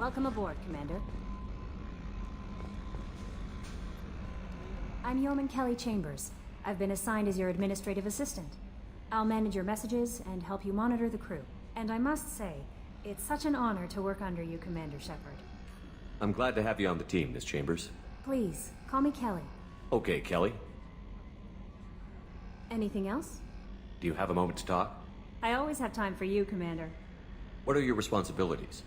Welcome aboard, Commander. I'm Yeoman Kelly Chambers. I've been assigned as your administrative assistant. I'll manage your messages and help you monitor the crew. And I must say, it's such an honor to work under you, Commander Shepard. I'm glad to have you on the team, Miss Chambers. Please, call me Kelly. Okay, Kelly. Anything else? Do you have a moment to talk? I always have time for you, Commander. What are your responsibilities?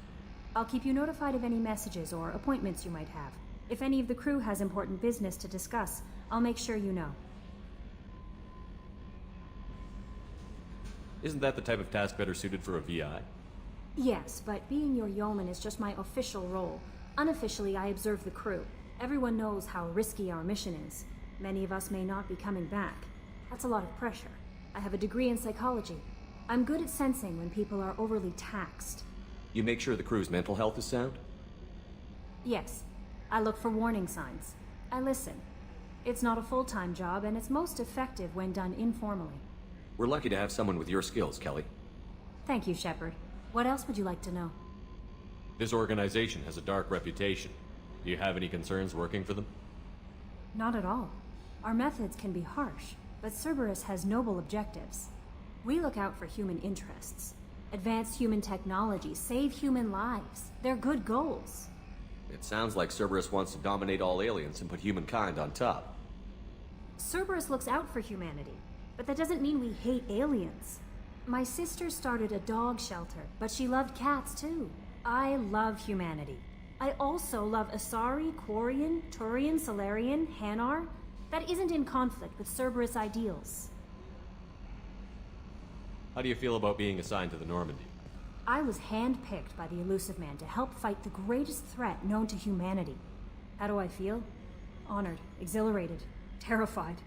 I'll keep you notified of any messages or appointments you might have. If any of the crew has important business to discuss, I'll make sure you know. Isn't that the type of task better suited for a VI? Yes, but being your yeoman is just my official role. Unofficially, I observe the crew. Everyone knows how risky our mission is. Many of us may not be coming back. That's a lot of pressure. I have a degree in psychology. I'm good at sensing when people are overly taxed. You make sure the crew's mental health is sound? Yes. I look for warning signs. I listen. It's not a full-time job, and it's most effective when done informally. We're lucky to have someone with your skills, Kelly. Thank you, Shepard. What else would you like to know? This organization has a dark reputation. Do you have any concerns working for them? Not at all. Our methods can be harsh, but Cerberus has noble objectives. We look out for human interests. Advance human technology, save human lives. They're good goals. It sounds like Cerberus wants to dominate all aliens and put humankind on top. Cerberus looks out for humanity, but that doesn't mean we hate aliens. My sister started a dog shelter, but she loved cats too. I love humanity. I also love Asari, Quarian, Turian, Salarian, Hanar. That isn't in conflict with Cerberus ideals. How do you feel about being assigned to the Normandy? I was handpicked by the Illusive Man to help fight the greatest threat known to humanity. How do I feel? Honored, exhilarated, terrified.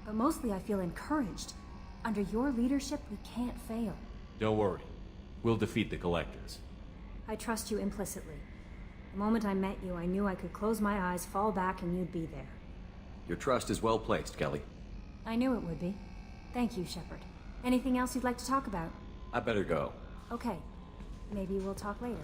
But mostly I feel encouraged. Under your leadership, we can't fail. Don't worry. We'll defeat the Collectors. I trust you implicitly. The moment I met you, I knew I could close my eyes, fall back, and you'd be there. Your trust is well placed, Kelly. I knew it would be. Thank you, Shepard. Anything else you'd like to talk about? I better go. Okay. Maybe we'll talk later.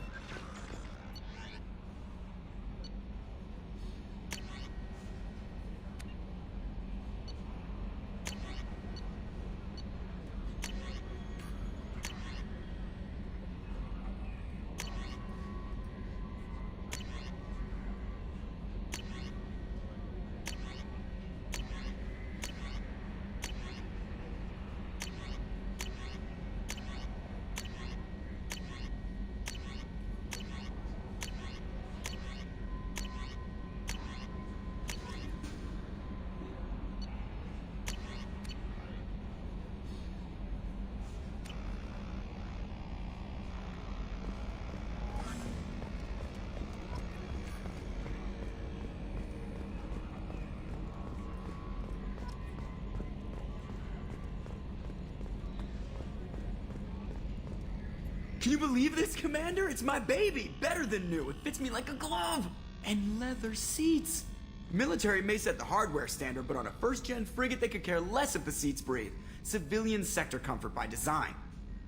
Can you believe this, Commander? It's my baby! Better than new. It fits me like a glove! And leather seats! Military may set the hardware standard, but on a first-gen frigate, they could care less if the seats breathe. Civilian sector comfort by design.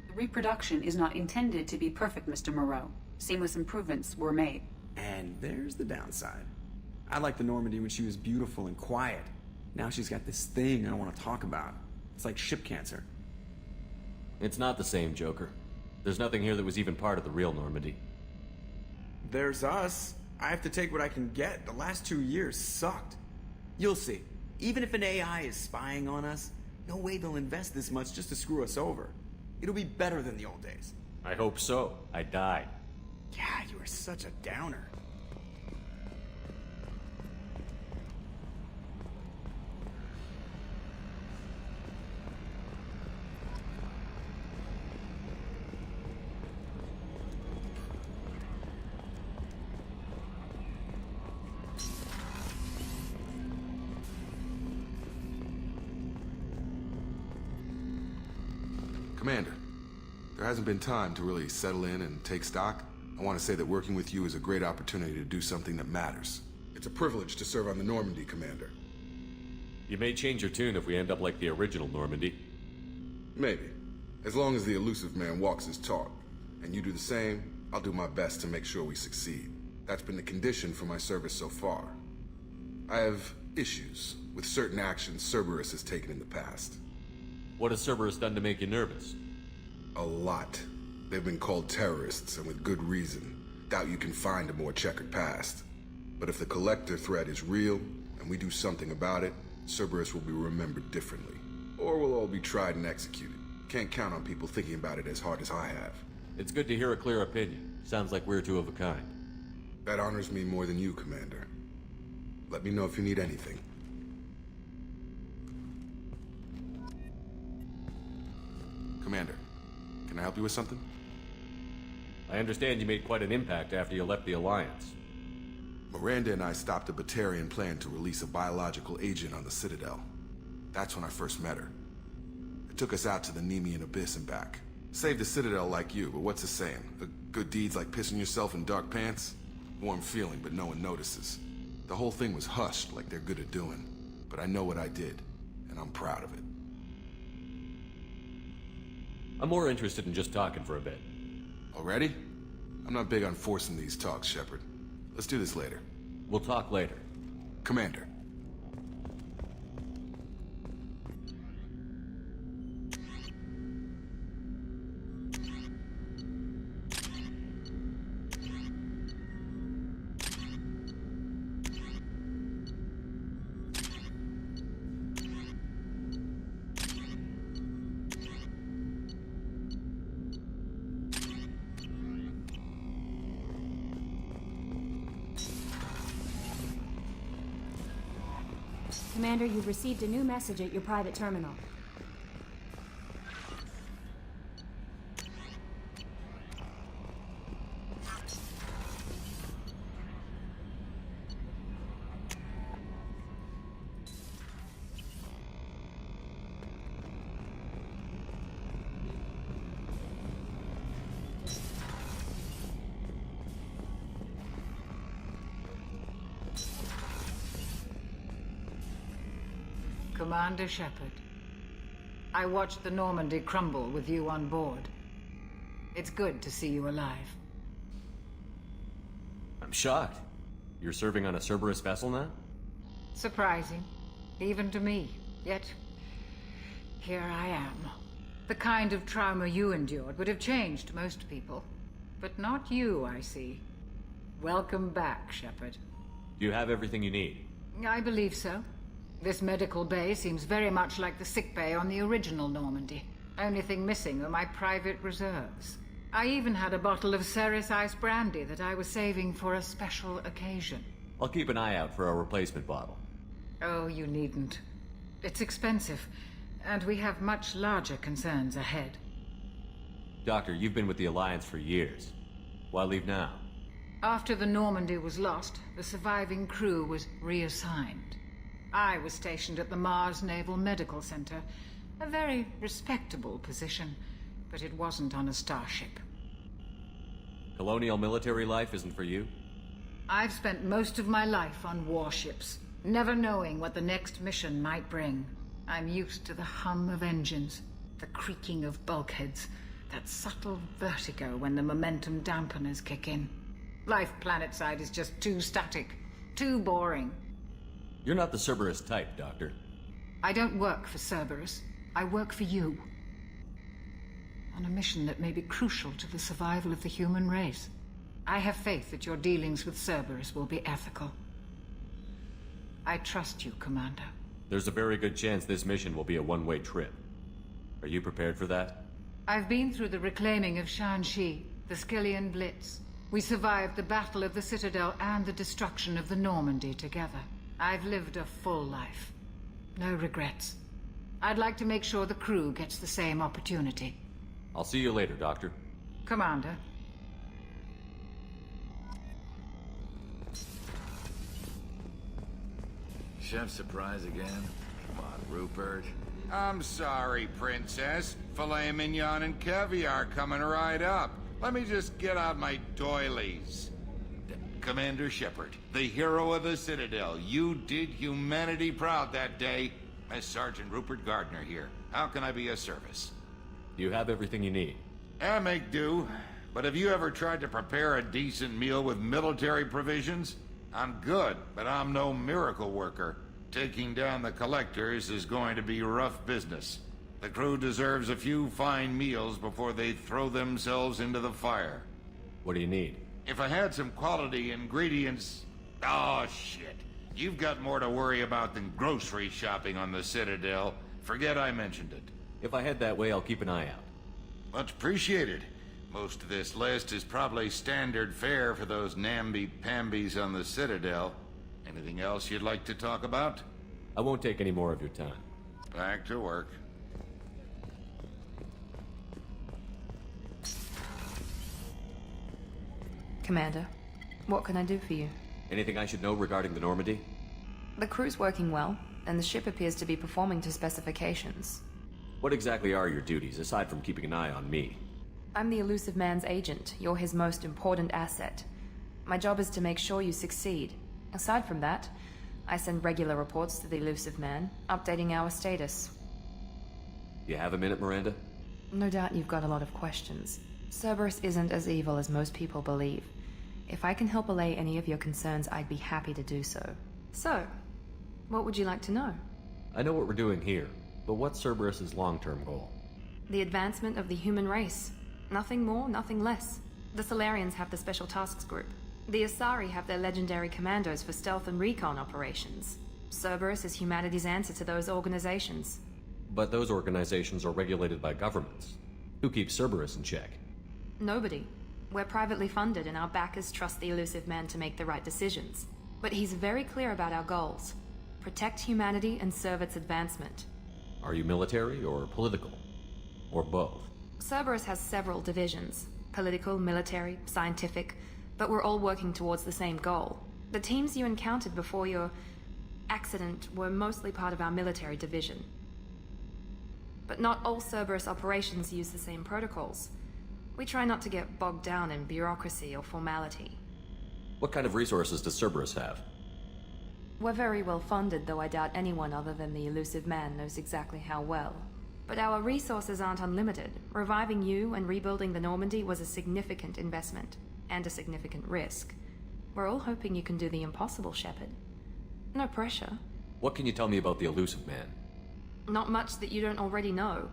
The reproduction is not intended to be perfect, Mr. Moreau. Seamless improvements were made. And there's the downside. I liked the Normandy when she was beautiful and quiet. Now she's got this thing I don't want to talk about. It's like ship cancer. It's not the same, Joker. There's nothing here that was even part of the real Normandy. There's us. I have to take what I can get. The last 2 years sucked. You'll see. Even if an AI is spying on us, no way they'll invest this much just to screw us over. It'll be better than the old days. I hope so. I died. Yeah, you are such a downer. Commander, there hasn't been time to really settle in and take stock. I want to say that working with you is a great opportunity to do something that matters. It's a privilege to serve on the Normandy, Commander. You may change your tune if we end up like the original Normandy. Maybe. As long as the Illusive Man walks his talk, and you do the same, I'll do my best to make sure we succeed. That's been the condition for my service so far. I have issues with certain actions Cerberus has taken in the past. What has Cerberus done to make you nervous? A lot. They've been called terrorists, and with good reason. Doubt you can find a more checkered past. But if the Collector threat is real, and we do something about it, Cerberus will be remembered differently. Or we'll all be tried and executed. Can't count on people thinking about it as hard as I have. It's good to hear a clear opinion. Sounds like we're two of a kind. That honors me more than you, Commander. Let me know if you need anything. Commander, can I help you with something? I understand you made quite an impact after you left the Alliance. Miranda and I stopped a Batarian plan to release a biological agent on the Citadel. That's when I first met her. It took us out to the Nemean Abyss and back. Saved the Citadel like you, but what's the saying? A good deed's like pissing yourself in dark pants? Warm feeling, but no one notices. The whole thing was hushed like they're good at doing. But I know what I did, and I'm proud of it. I'm more interested in just talking for a bit. Already? I'm not big on forcing these talks, Shepard. Let's do this later. We'll talk later. Commander. Commander, you've received a new message at your private terminal. Commander Shepard, I watched the Normandy crumble with you on board. It's good to see you alive. I'm shocked. You're serving on a Cerberus vessel now? Surprising, even to me. Yet, here I am. The kind of trauma you endured would have changed most people. But not you, I see. Welcome back, Shepard. Do you have everything you need? I believe so. This medical bay seems very much like the sick bay on the original Normandy. Only thing missing were my private reserves. I even had a bottle of Ceres Ice brandy that I was saving for a special occasion. I'll keep an eye out for a replacement bottle. Oh, you needn't. It's expensive, and we have much larger concerns ahead. Doctor, you've been with the Alliance for years. Why leave now? After the Normandy was lost, the surviving crew was reassigned. I was stationed at the Mars Naval Medical Center, a very respectable position, but it wasn't on a starship. Colonial military life isn't for you? I've spent most of my life on warships, never knowing what the next mission might bring. I'm used to the hum of engines, the creaking of bulkheads, that subtle vertigo when the momentum dampeners kick in. Life planetside is just too static, too boring. You're not the Cerberus type, Doctor. I don't work for Cerberus. I work for you. On a mission that may be crucial to the survival of the human race. I have faith that your dealings with Cerberus will be ethical. I trust you, Commander. There's a very good chance this mission will be a one-way trip. Are you prepared for that? I've been through the reclaiming of Shanxi, the Skyllian Blitz. We survived the Battle of the Citadel and the destruction of the Normandy together. I've lived a full life. No regrets. I'd like to make sure the crew gets the same opportunity. I'll see you later, Doctor. Commander. Chef surprise again? Come on, Rupert. I'm sorry, Princess. Filet mignon and caviar coming right up. Let me just get out my doilies. Commander Shepard, the hero of the Citadel. You did humanity proud that day. As Sergeant Rupert Gardner here. How can I be of service? You have everything you need. Make do. But have you ever tried to prepare a decent meal with military provisions? I'm good, but I'm no miracle worker. Taking down the collectors is going to be rough business. The crew deserves a few fine meals before they throw themselves into the fire. What do you need? If I had some quality ingredients... Oh, shit. You've got more to worry about than grocery shopping on the Citadel. Forget I mentioned it. If I head that way, I'll keep an eye out. Much appreciated. Most of this list is probably standard fare for those namby-pambies on the Citadel. Anything else you'd like to talk about? I won't take any more of your time. Back to work. Commander, what can I do for you? Anything I should know regarding the Normandy? The crew's working well, and the ship appears to be performing to specifications. What exactly are your duties, aside from keeping an eye on me? I'm the Elusive Man's agent. You're his most important asset. My job is to make sure you succeed. Aside from that, I send regular reports to the Elusive Man, updating our status. You have a minute, Miranda? No doubt you've got a lot of questions. Cerberus isn't as evil as most people believe. If I can help allay any of your concerns, I'd be happy to do so. So, what would you like to know? I know what we're doing here, but what's Cerberus's long-term goal? The advancement of the human race. Nothing more, nothing less. The Solarians have the Special Tasks Group. The Asari have their legendary commandos for stealth and recon operations. Cerberus is humanity's answer to those organizations. But those organizations are regulated by governments. Who keeps Cerberus in check? Nobody. We're privately funded and our backers trust the Elusive Man to make the right decisions. But he's very clear about our goals. Protect humanity and serve its advancement. Are you military or political? Or both? Cerberus has several divisions. Political, military, scientific, but we're all working towards the same goal. The teams you encountered before your accident were mostly part of our military division. But not all Cerberus operations use the same protocols. We try not to get bogged down in bureaucracy or formality. What kind of resources does Cerberus have? We're very well funded, though I doubt anyone other than the Elusive Man knows exactly how well. But our resources aren't unlimited. Reviving you and rebuilding the Normandy was a significant investment, and a significant risk. We're all hoping you can do the impossible, Shepard. No pressure. What can you tell me about the Elusive Man? Not much that you don't already know.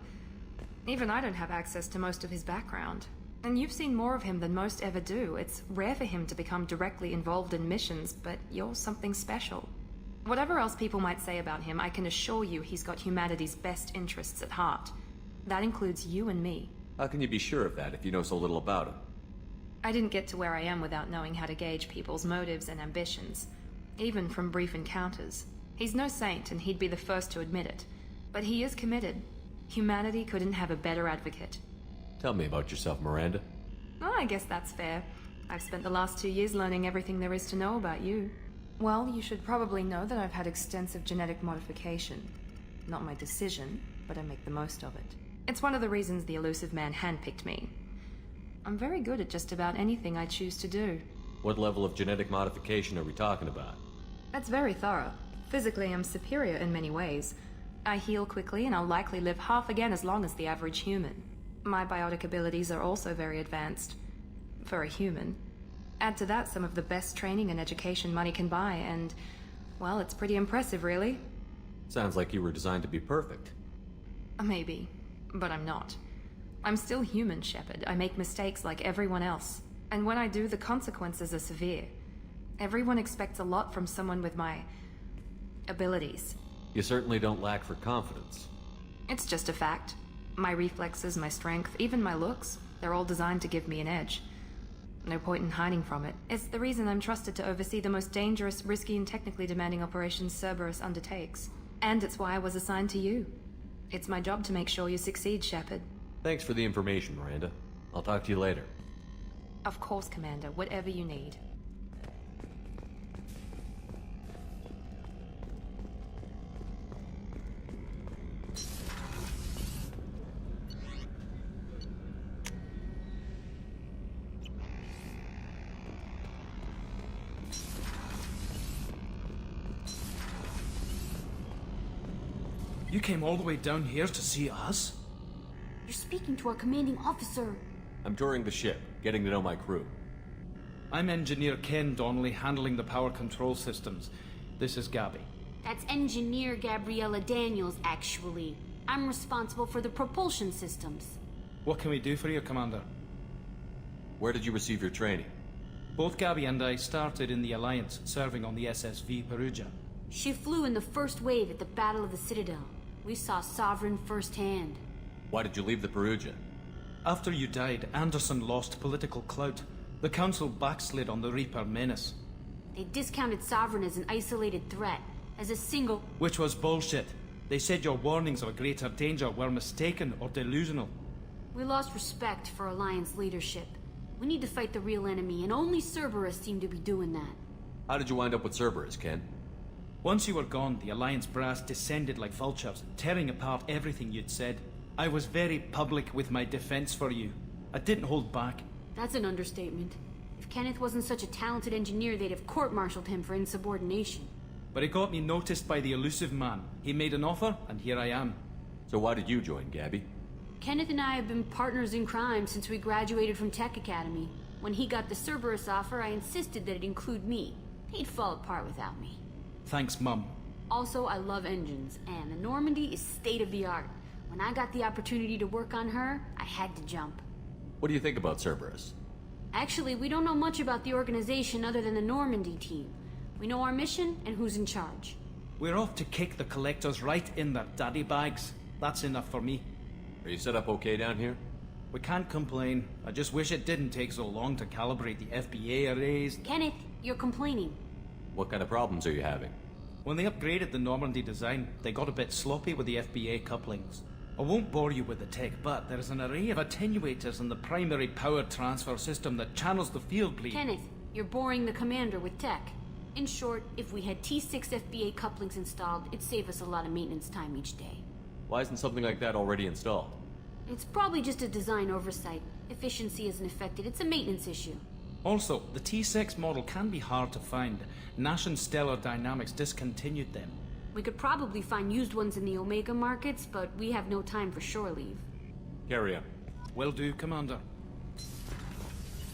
Even I don't have access to most of his background. And you've seen more of him than most ever do. It's rare for him to become directly involved in missions, but you're something special. Whatever else people might say about him, I can assure you he's got humanity's best interests at heart. That includes you and me. How can you be sure of that if you know so little about him? I didn't get to where I am without knowing how to gauge people's motives and ambitions, even from brief encounters. He's no saint, and he'd be the first to admit it. But he is committed. Humanity couldn't have a better advocate. Tell me about yourself, Miranda. Oh, I guess that's fair. I've spent the last 2 years learning everything there is to know about you. Well, you should probably know that I've had extensive genetic modification. Not my decision, but I make the most of it. It's one of the reasons the Elusive Man handpicked me. I'm very good at just about anything I choose to do. What level of genetic modification are we talking about? That's very thorough. Physically, I'm superior in many ways. I heal quickly, and I'll likely live half again as long as the average human. My biotic abilities are also very advanced. For a human. Add to that some of the best training and education money can buy, and... well, it's pretty impressive, really. Sounds like you were designed to be perfect. Maybe. But I'm not. I'm still human, Shepard. I make mistakes like everyone else. And when I do, the consequences are severe. Everyone expects a lot from someone with my... abilities. You certainly don't lack for confidence. It's just a fact. My reflexes, my strength, even my looks, they're all designed to give me an edge. No point in hiding from it. It's the reason I'm trusted to oversee the most dangerous, risky, and technically demanding operations Cerberus undertakes. And it's why I was assigned to you. It's my job to make sure you succeed, Shepard. Thanks for the information, Miranda. I'll talk to you later. Of course, Commander. Whatever you need. You came all the way down here to see us? You're speaking to our commanding officer. I'm touring the ship. getting to know my crew. I'm Engineer Ken Donnelly, handling the power control systems. This is Gabby. That's Engineer Gabriella Daniels, actually. I'm responsible for the propulsion systems. What can we do for you, Commander? Where did you receive your training? Both Gabby and I started in the Alliance, serving on the SSV Perugia. She flew in the first wave at the Battle of the Citadel. We saw Sovereign firsthand. Why did you leave the Perugia? After you died, Anderson lost political clout. The Council backslid on the Reaper menace. They discounted Sovereign as an isolated threat, as a single... Which was bullshit. They said your warnings of a greater danger were mistaken or delusional. We lost respect for Alliance leadership. We need to fight the real enemy, and only Cerberus seemed to be doing that. How did you wind up with Cerberus, Ken? Once you were gone, the Alliance brass descended like vultures, tearing apart everything you'd said. I was very public with my defense for you. I didn't hold back. That's an understatement. If Kenneth wasn't such a talented engineer, they'd have court-martialed him for insubordination. But it got me noticed by the elusive man. He made an offer, and here I am. So why did you join, Gabby? Kenneth and I have been partners in crime since we graduated from Tech Academy. When he got the Cerberus offer, I insisted that it include me. He'd fall apart without me. Thanks, Mum. Also, I love engines, and the Normandy is state-of-the-art. When I got the opportunity to work on her, I had to jump. What do you think about Cerberus? Actually, we don't know much about the organization other than the Normandy team. We know our mission and who's in charge. We're off to kick the Collectors right in their daddy bags. That's enough for me. Are you set up okay down here? We can't complain. I just wish it didn't take so long to calibrate the FBA arrays. Kenneth, you're complaining. What kind of problems are you having? When they upgraded the Normandy design, they got a bit sloppy with the FBA couplings. I won't bore you with the tech, but there is an array of attenuators in the primary power transfer system that channels the field bleed. Kenneth, you're boring the commander with tech. In short, if we had T6 FBA couplings installed, it'd save us a lot of maintenance time each day. Why isn't something like that already installed? It's probably just a design oversight. Efficiency isn't affected, it's a maintenance issue. Also, the T6 model can be hard to find. Nash and Stellar Dynamics discontinued them. We could probably find used ones in the Omega markets, but we have no time for shore leave. Carry on. Will do, Commander.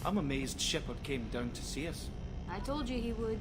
I'm amazed Shepard came down to see us. I told you he would.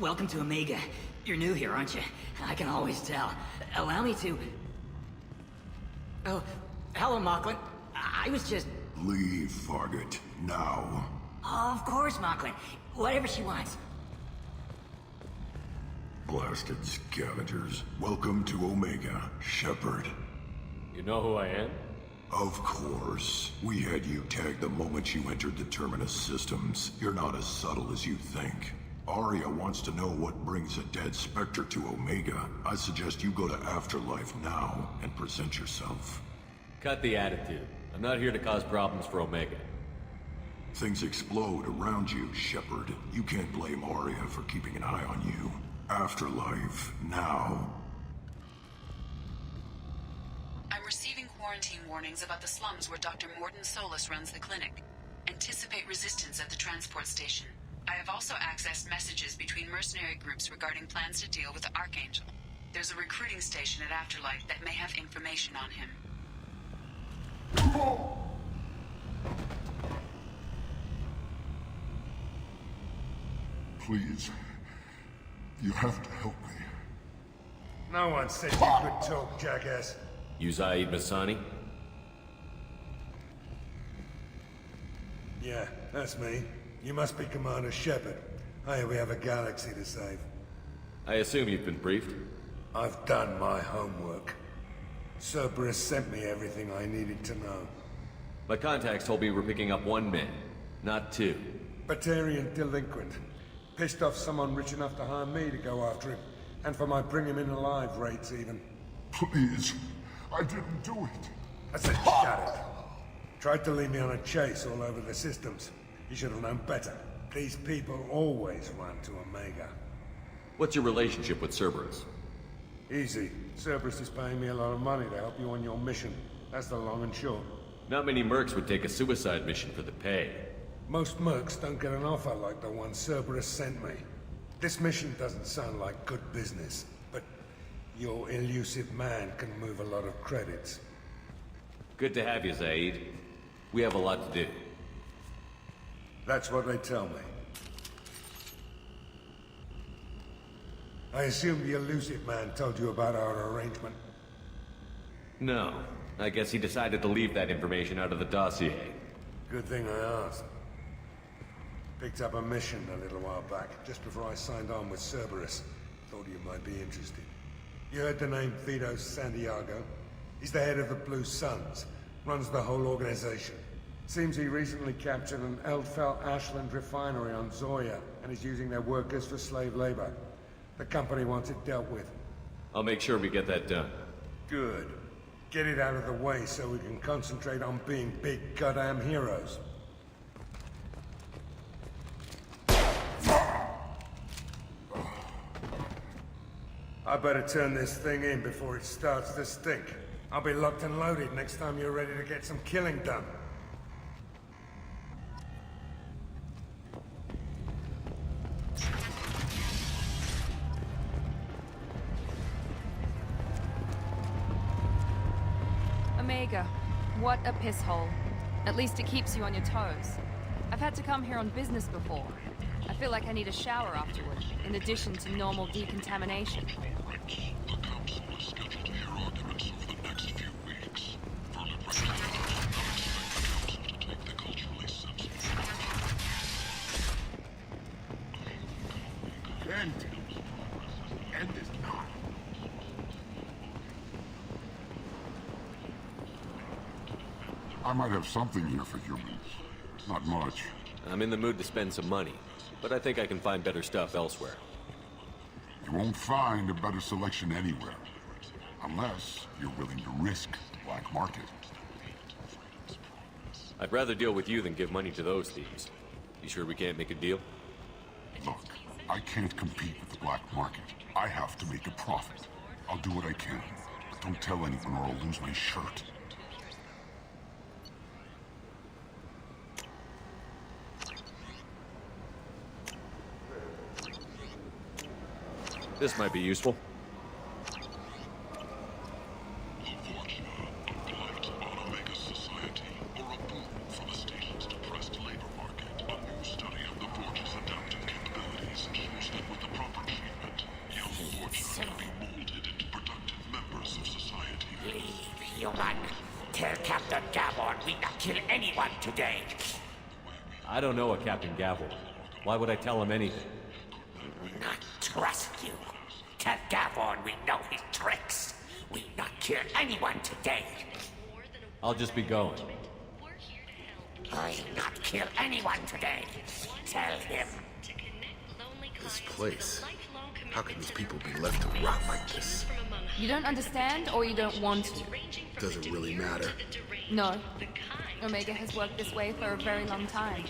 Welcome to Omega. You're new here, aren't you? I can always tell. Allow me to... Oh, hello, Mocklin. I was just... Leave, Fargate. Now. Oh, of course, Mocklin. Whatever she wants. Blasted scavengers. Welcome to Omega, Shepard. You know who I am? Of course. We had you tagged the moment you entered the Terminus systems. You're not as subtle as you think. Arya wants to know what brings a dead Spectre to Omega. I suggest you go to Afterlife now and present yourself. Cut the attitude. I'm not here to cause problems for Omega. Things explode around you, Shepard. You can't blame Arya for keeping an eye on you. Afterlife, now. I'm receiving quarantine warnings about the slums where Dr. Mordin Solus runs the clinic. Anticipate resistance at the transport station. I have also accessed messages between mercenary groups regarding plans to deal with the Archangel. There's a recruiting station at Afterlife that may have information on him. Please. You have to help me. No one said you could talk, jackass. You Zaid Masani? Yeah, that's me. You must be Commander Shepard. Hey, we have a galaxy to save. I assume you've been briefed? I've done my homework. Cerberus sent me everything I needed to know. My contacts told me we're picking up one man, not two. Batarian delinquent. Pissed off someone rich enough to hire me to go after him. And for my bring him in alive rates even. Please. I didn't do it. I said shut it. Tried to lead me on a chase all over the systems. You should have known better. These people always run to Omega. What's your relationship with Cerberus? Easy. Cerberus is paying me a lot of money to help you on your mission. That's the long and short. Not many mercs would take a suicide mission for the pay. Most mercs don't get an offer like the one Cerberus sent me. This mission doesn't sound like good business, but your elusive man can move a lot of credits. Good to have you, Zaid. We have a lot to do. That's what they tell me. I assume the elusive man told you about our arrangement. No. I guess he decided to leave that information out of the dossier. Good thing I asked. Picked up a mission a little while back, just before I signed on with Cerberus. Thought you might be interested. You heard the name Vido Santiago? He's the head of the Blue Suns. Runs the whole organization. Seems he recently captured an Eldfell Ashland refinery on Zoya and is using their workers for slave labor. The company wants it dealt with. I'll make sure we get that done. Good. Get it out of the way so we can concentrate on being big goddamn heroes. I better turn this thing in before it starts to stink. I'll be locked and loaded next time you're ready to get some killing done. Omega, what a piss hole. At least it keeps you on your toes. I've had to come here on business before. I feel like I need a shower afterward, in addition to normal decontamination. End is not. I might have something here for humans. Not much. I'm in the mood to spend some money, but I think I can find better stuff elsewhere. You won't find a better selection anywhere. Unless you're willing to risk the black market. I'd rather deal with you than give money to those thieves. You sure we can't make a deal? Look, I can't compete with the black market. I have to make a profit. I'll do what I can, but don't tell anyone or I'll lose my shirt. This might be useful. Human, tell Captain Gavon we not kill anyone today. I don't know a Captain Gavor. Why would I tell him anything? Not trust you. Tell Gavon we know his tricks. We not kill anyone today. I'll just be going. I not kill anyone today. Tell him. This place. How can these people be left to rot like this? You don't understand, or you don't want to? Doesn't really matter. No. Omega has worked this way for a very long time.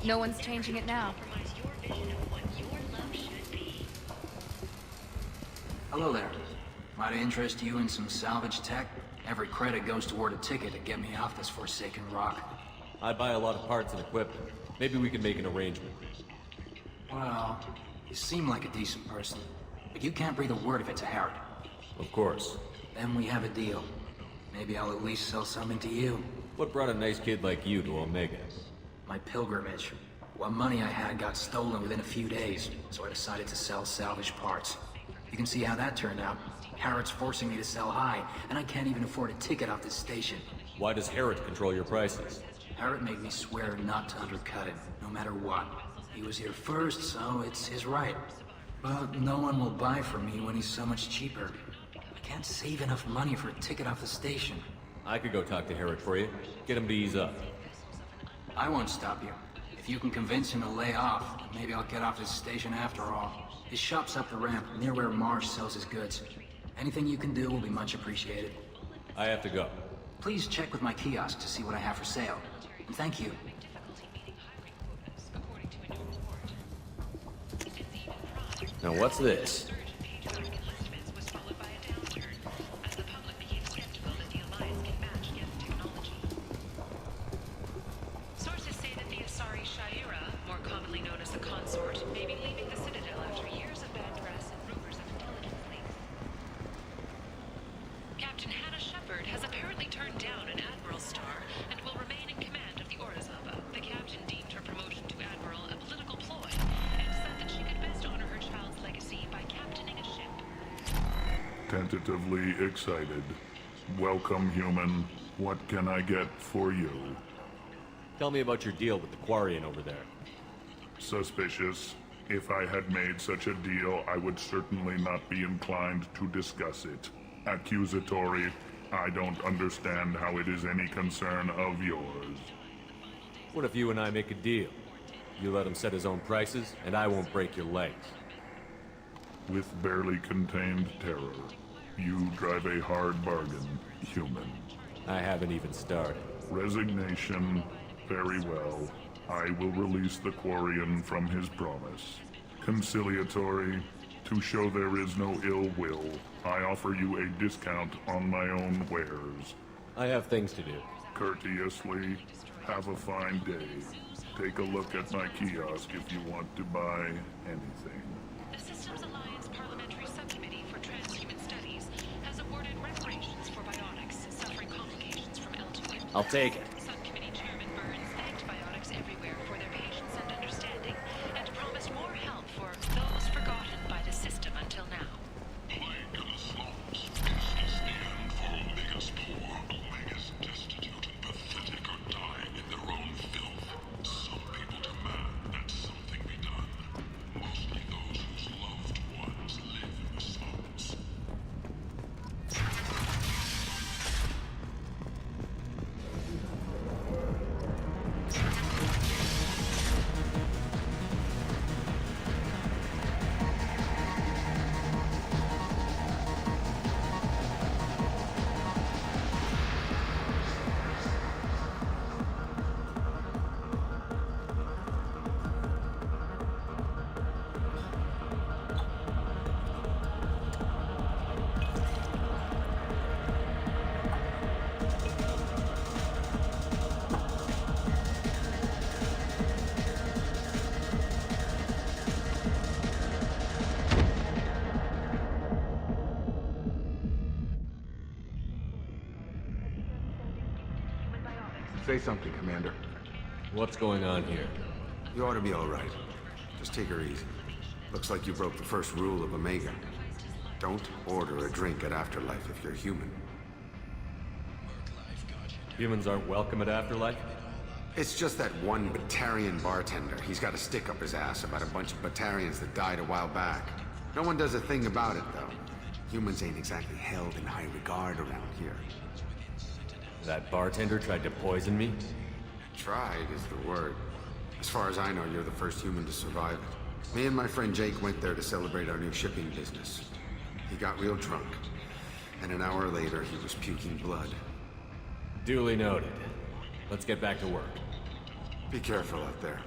No one's changing it now. Hello there. Might I interest you in some salvage tech? Every credit goes toward a ticket to get me off this forsaken rock. I buy a lot of parts and equipment. Maybe we can make an arrangement. Well, you seem like a decent person, but you can't breathe a word if it's a Herod. Of course. Then we have a deal. Maybe I'll at least sell something to you. What brought a nice kid like you to Omega? My pilgrimage. What money I had got stolen within a few days, so I decided to sell salvage parts. You can see how that turned out. Harrod's forcing me to sell high, and I can't even afford a ticket off this station. Why does Herod control your prices? Harrod made me swear not to undercut him, no matter what. He was here first, so it's his right. But no one will buy from me when he's so much cheaper. I can't save enough money for a ticket off the station. I could go talk to Herod for you. Get him to ease up. I won't stop you. If you can convince him to lay off, maybe I'll get off this station after all. His shop's up the ramp, near where Marsh sells his goods. Anything you can do will be much appreciated. I have to go. Please check with my kiosk to see what I have for sale. And thank you. Now what's this? Sources say that the Asari Shaira, more commonly known as the Consort, may be leaving the Citadel after years of bad press and rumors of intelligence leaks. Captain Hannah Shepard has apparently turned down an Admiral's star and will remain in command of the Orizaba. The captain deemed her promotion to Admiral a political ploy and said that she could best honor her child's legacy by captaining a ship. Tentatively excited. Welcome, human. What can I get for you? Tell me about your deal with the Quarian over there. Suspicious. If I had made such a deal, I would certainly not be inclined to discuss it. Accusatory. I don't understand how it is any concern of yours. What if you and I make a deal? You let him set his own prices, and I won't break your legs. With barely contained terror, you drive a hard bargain, human. I haven't even started. Resignation. Very well. I will release the Quarian from his promise. Conciliatory. To show there is no ill will, I offer you a discount on my own wares. I have things to do. Courteously, have a fine day. Take a look at my kiosk if you want to buy anything. The Systems Alliance Parliamentary Subcommittee for Transhuman Studies has awarded reparations for biotics suffering complications from L2. I'll take it. Subcommittee Chairman Burns thanked biotics everywhere for their patience and understanding, and promised more help for those forgotten by the system until now. Plague of the slums is to stand for Omega's poor. Omega's destitute and pathetic are dying in their own filth. Some people demand that something be done. Mostly those whose loved ones live in the slums. Say something, Commander. What's going on here? You ought to be all right. Just take her easy. Looks like you broke the first rule of Omega. Don't order a drink at Afterlife if you're human. Humans aren't welcome at Afterlife? It's just that one Batarian bartender. He's got a stick up his ass about a bunch of Batarians that died a while back. No one does a thing about it, though. Humans ain't exactly held in high regard around here. That bartender tried to poison me? Tried is the word. As far as I know, you're the first human to survive it. Me and my friend Jake went there to celebrate our new shipping business. He got real drunk, and an hour later he was puking blood. Duly noted. Let's get back to work. Be careful out there.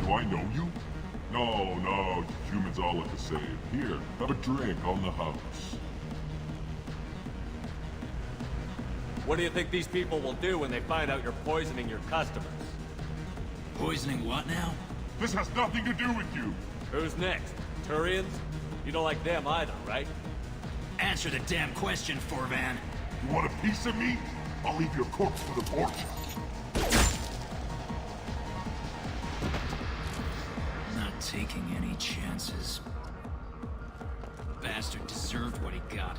Do I know you? No, humans all look the same. Here, have a drink on the house. What do you think these people will do when they find out you're poisoning your customers? Poisoning what now? This has nothing to do with you. Who's next? Turians? You don't like them either, right? Answer the damn question, Forvan. You want a piece of me? I'll leave your corpse for the porch. Not taking any chances. Bastard deserved what he got.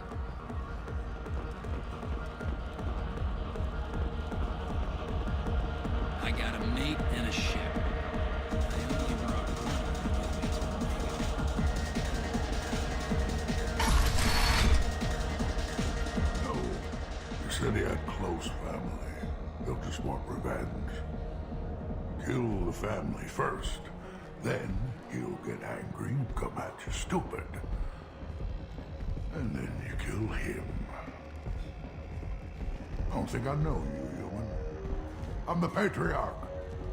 I got a mate and a ship. I only brought one No. You said he had close family. They'll just want revenge. Kill the family first. Then he'll get angry and come at you stupid. And then you kill him. I don't think I know you, human. I'm the Patriarch.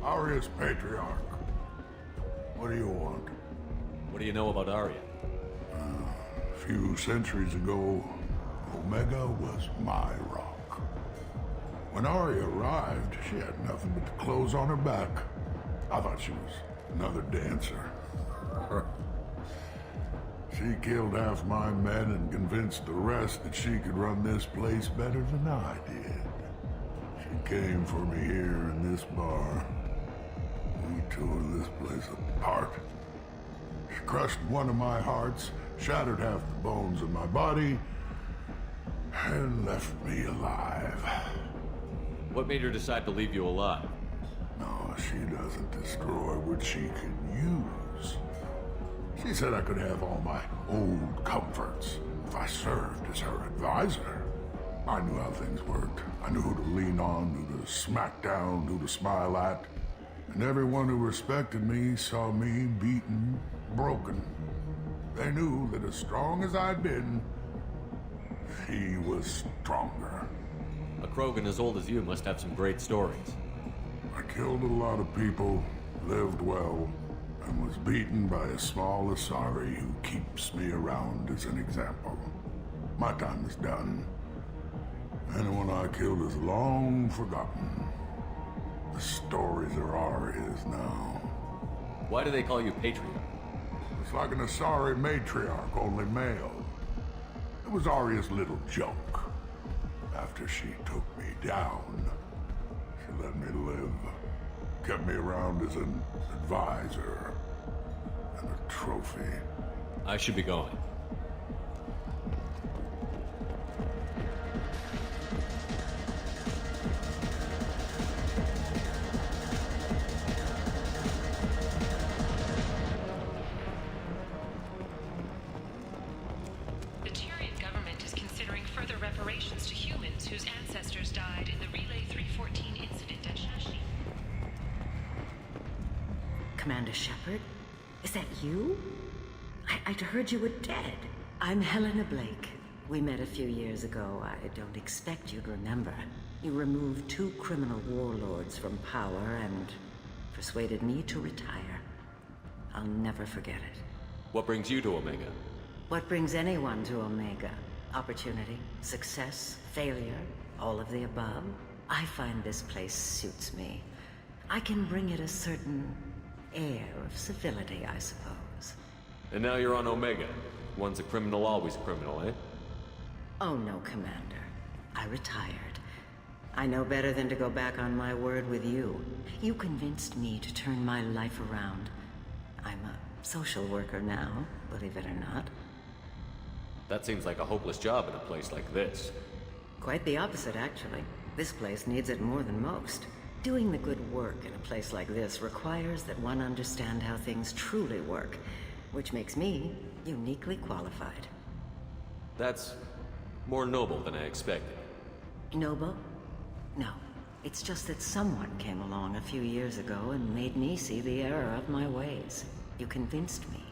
Aria's Patriarch. What do you want? What do you know about Aria? A few centuries ago, Omega was my rock. When Aria arrived, she had nothing but the clothes on her back. I thought she was another dancer. She killed half my men and convinced the rest that she could run this place better than I did. She came for me here in this bar. We tore this place apart. She crushed one of my hearts, shattered half the bones of my body, and left me alive. What made her decide to leave you alive? No, she doesn't destroy what she can use. She said I could have all my old comforts if I served as her advisor. I knew how things worked. I knew who to lean on, who to smack down, who to smile at. And everyone who respected me saw me beaten, broken. They knew that as strong as I'd been, she was stronger. A Krogan as old as you must have some great stories. I killed a lot of people, lived well, and was beaten by a small Asari who keeps me around as an example. My time is done. Anyone I killed is long forgotten. The stories are Aria's now. Why do they call you Patriarch? It's like an Asari matriarch, only male. It was Aria's little joke. After she took me down, she let me live. Kept me around as an advisor and a trophy. I should be going. The Turian government is considering further reparations to humans whose ancestors died in the Relay 314 incident at Shashi. Commander Shepard? Is that you? I'd heard you were dead. I'm Helena Blake. We met a few years ago. I don't expect you'd remember. You removed 2 criminal warlords from power and persuaded me to retire. I'll never forget it. What brings you to Omega? What brings anyone to Omega? Opportunity, success, failure, all of the above. I find this place suits me. I can bring it a certain air of civility, I suppose. And now you're on Omega. Once a criminal, always a criminal, eh? Oh no, Commander. I retired. I know better than to go back on my word with you. You convinced me to turn my life around. I'm a social worker now, believe it or not. That seems like a hopeless job in a place like this. Quite the opposite, actually. This place needs it more than most. Doing the good work in a place like this requires that one understand how things truly work, which makes me uniquely qualified. That's more noble than I expected. Noble? No. It's just that someone came along a few years ago and made me see the error of my ways. You convinced me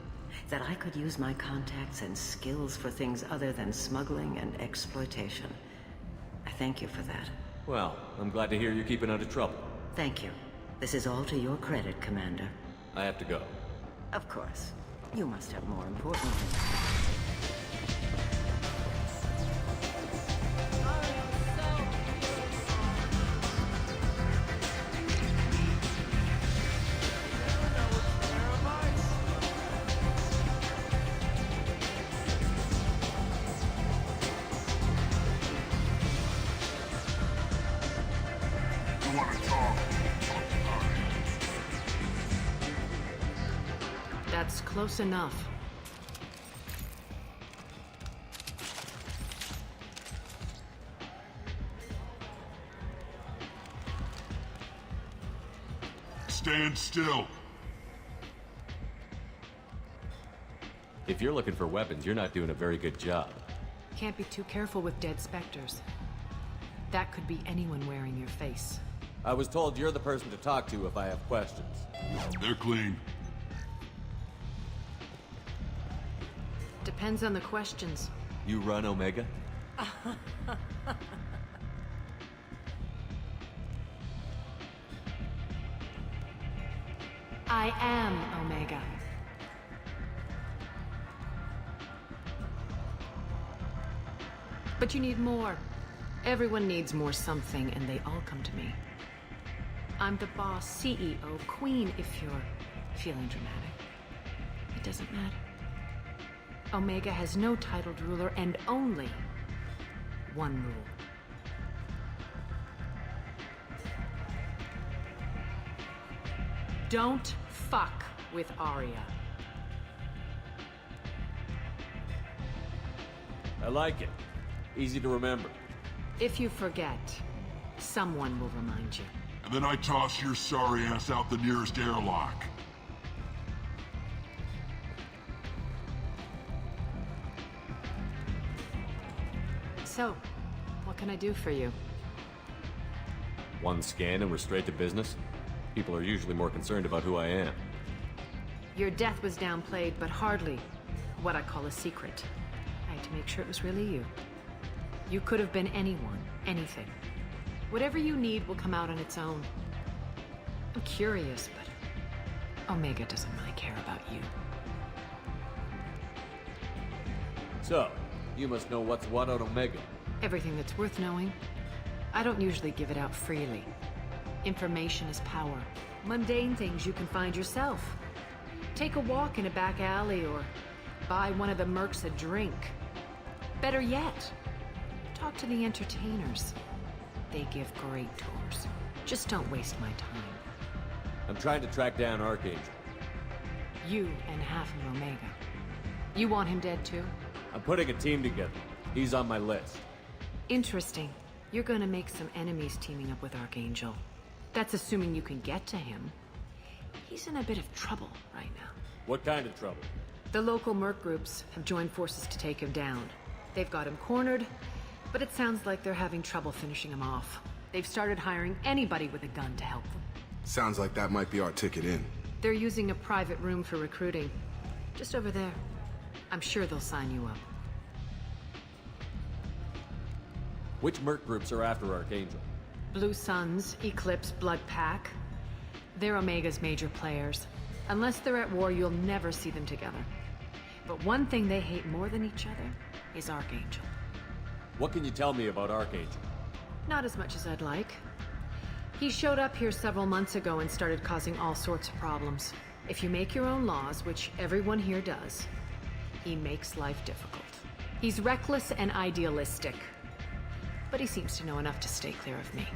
that I could use my contacts and skills for things other than smuggling and exploitation. I thank you for that. Well, I'm glad to hear you're keeping out of trouble. Thank you. This is all to your credit, Commander. I have to go. Of course. You must have more important things. That's close enough. Stand still. If you're looking for weapons, you're not doing a very good job. Can't be too careful with dead specters. That could be anyone wearing your face. I was told you're the person to talk to if I have questions. They're clean. Depends on the questions. You run Omega? I am Omega. But you need more. Everyone needs more something, and they all come to me. I'm the boss, CEO, queen, if you're feeling dramatic. It doesn't matter. Omega has no titled ruler and only one rule. Don't fuck with Arya. I like it. Easy to remember. If you forget, someone will remind you. And then I toss your sorry ass out the nearest airlock. So, what can I do for you? One scan and we're straight to business? People are usually more concerned about who I am. Your death was downplayed, but hardly what I call a secret. I had to make sure it was really you. You could have been anyone, anything. Whatever you need will come out on its own. I'm curious, but Omega doesn't really care about you. So, you must know what's what on Omega. Everything that's worth knowing. I don't usually give it out freely. Information is power. Mundane things you can find yourself. Take a walk in a back alley or buy one of the mercs a drink. Better yet, talk to the entertainers. They give great tours. Just don't waste my time. I'm trying to track down Archangel. You and half of Omega. You want him dead too? I'm putting a team together. He's on my list. Interesting. You're gonna make some enemies teaming up with Archangel. That's assuming you can get to him. He's in a bit of trouble right now. What kind of trouble? The local merc groups have joined forces to take him down. They've got him cornered, but it sounds like they're having trouble finishing him off. They've started hiring anybody with a gun to help them. Sounds like that might be our ticket in. They're using a private room for recruiting. Just over there. I'm sure they'll sign you up. Which merc groups are after Archangel? Blue Suns, Eclipse, Blood Pack. They're Omega's major players. Unless they're at war, you'll never see them together. But one thing they hate more than each other is Archangel. What can you tell me about Archangel? Not as much as I'd like. He showed up here several months ago and started causing all sorts of problems. If you make your own laws, which everyone here does, he makes life difficult. He's reckless and idealistic. But he seems to know enough to stay clear of me.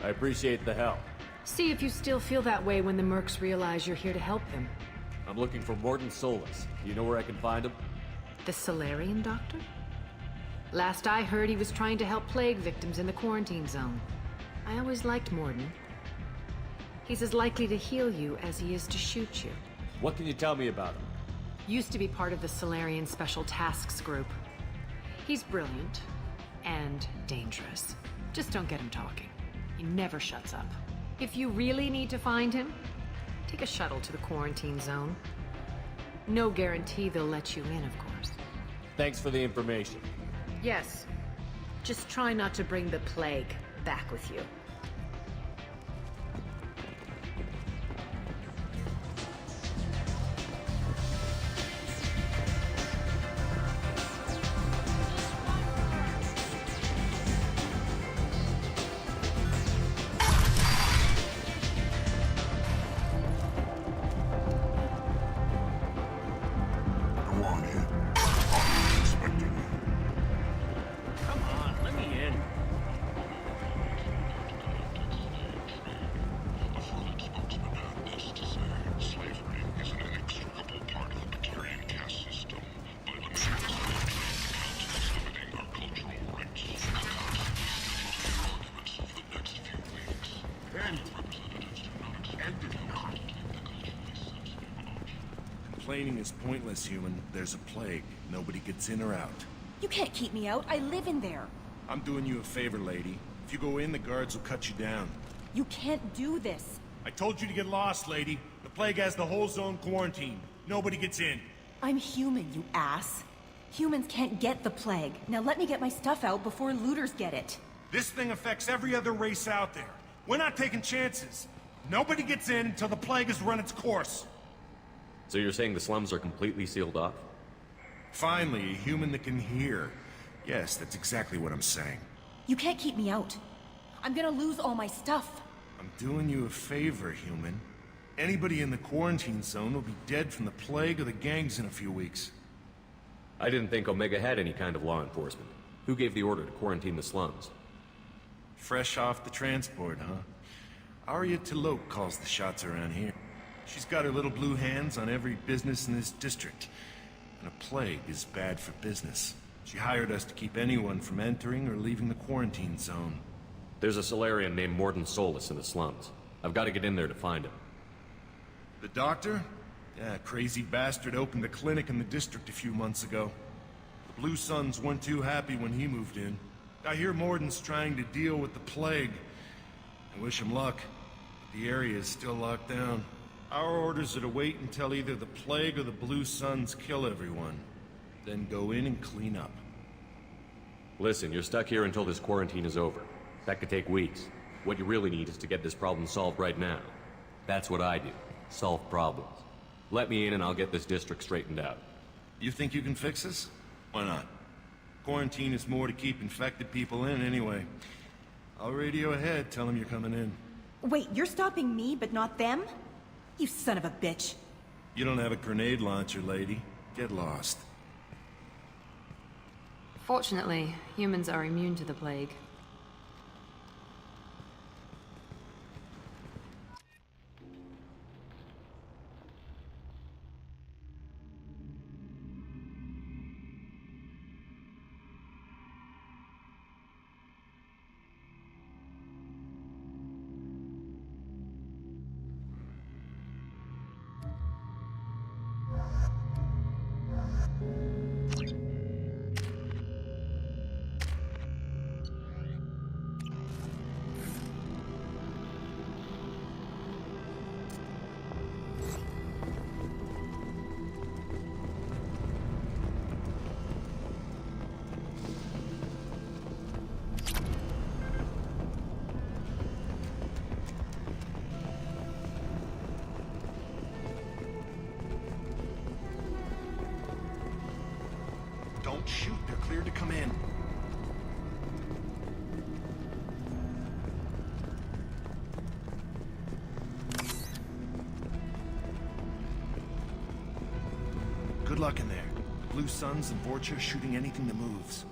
I appreciate the help. See if you still feel that way when the mercs realize you're here to help them. I'm looking for Mordin Solus. Do you know where I can find him? The Solarian doctor? Last I heard, he was trying to help plague victims in the quarantine zone. I always liked Mordin. He's as likely to heal you as he is to shoot you. What can you tell me about him? Used to be part of the Solarian Special Tasks Group. He's brilliant and dangerous. Just don't get him talking. He never shuts up. If you really need to find him, take a shuttle to the quarantine zone. No guarantee they'll let you in, of course. Thanks for the information. Yes. Just try not to bring the plague back with you. Complaining is pointless, human. There's a plague. Nobody gets in or out. You can't keep me out. I live in there. I'm doing you a favor, lady. If you go in, the guards will cut you down. You can't do this. I told you to get lost, lady. The plague has the whole zone quarantined. Nobody gets in. I'm human, you ass. Humans can't get the plague. Now let me get my stuff out before looters get it. This thing affects every other race out there. We're not taking chances. Nobody gets in until the plague has run its course. So you're saying the slums are completely sealed off? Finally, a human that can hear. Yes, that's exactly what I'm saying. You can't keep me out. I'm gonna lose all my stuff. I'm doing you a favor, human. Anybody in the quarantine zone will be dead from the plague or the gangs in a few weeks. I didn't think Omega had any kind of law enforcement. Who gave the order to quarantine the slums? Fresh off the transport, huh? Arya T'Loak calls the shots around here. She's got her little blue hands on every business in this district. And a plague is bad for business. She hired us to keep anyone from entering or leaving the quarantine zone. There's a Solarian named Mordin Solus in the slums. I've got to get in there to find him. The doctor? Yeah, crazy bastard opened a clinic in the district a few months ago. The Blue Suns weren't too happy when he moved in. I hear Mordin's trying to deal with the plague. I wish him luck, but the area is still locked down. Our orders are to wait until either the plague or the Blue Suns kill everyone. Then go in and clean up. Listen, you're stuck here until this quarantine is over. That could take weeks. What you really need is to get this problem solved right now. That's what I do. Solve problems. Let me in and I'll get this district straightened out. You think you can fix this? Why not? Quarantine is more to keep infected people in anyway. I'll radio ahead, tell them you're coming in. Wait, you're stopping me, but not them? You son of a bitch. You don't have a grenade launcher, lady. Get lost. Fortunately, humans are immune to the plague. Don't shoot, they're cleared to come in. Good luck in there. The Blue Suns and Vorcha shooting anything that moves.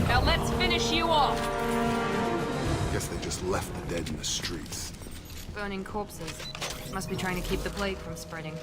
Now let's finish you off! Guess they just left the dead in the streets. Burning corpses. Must be trying to keep the plague from spreading.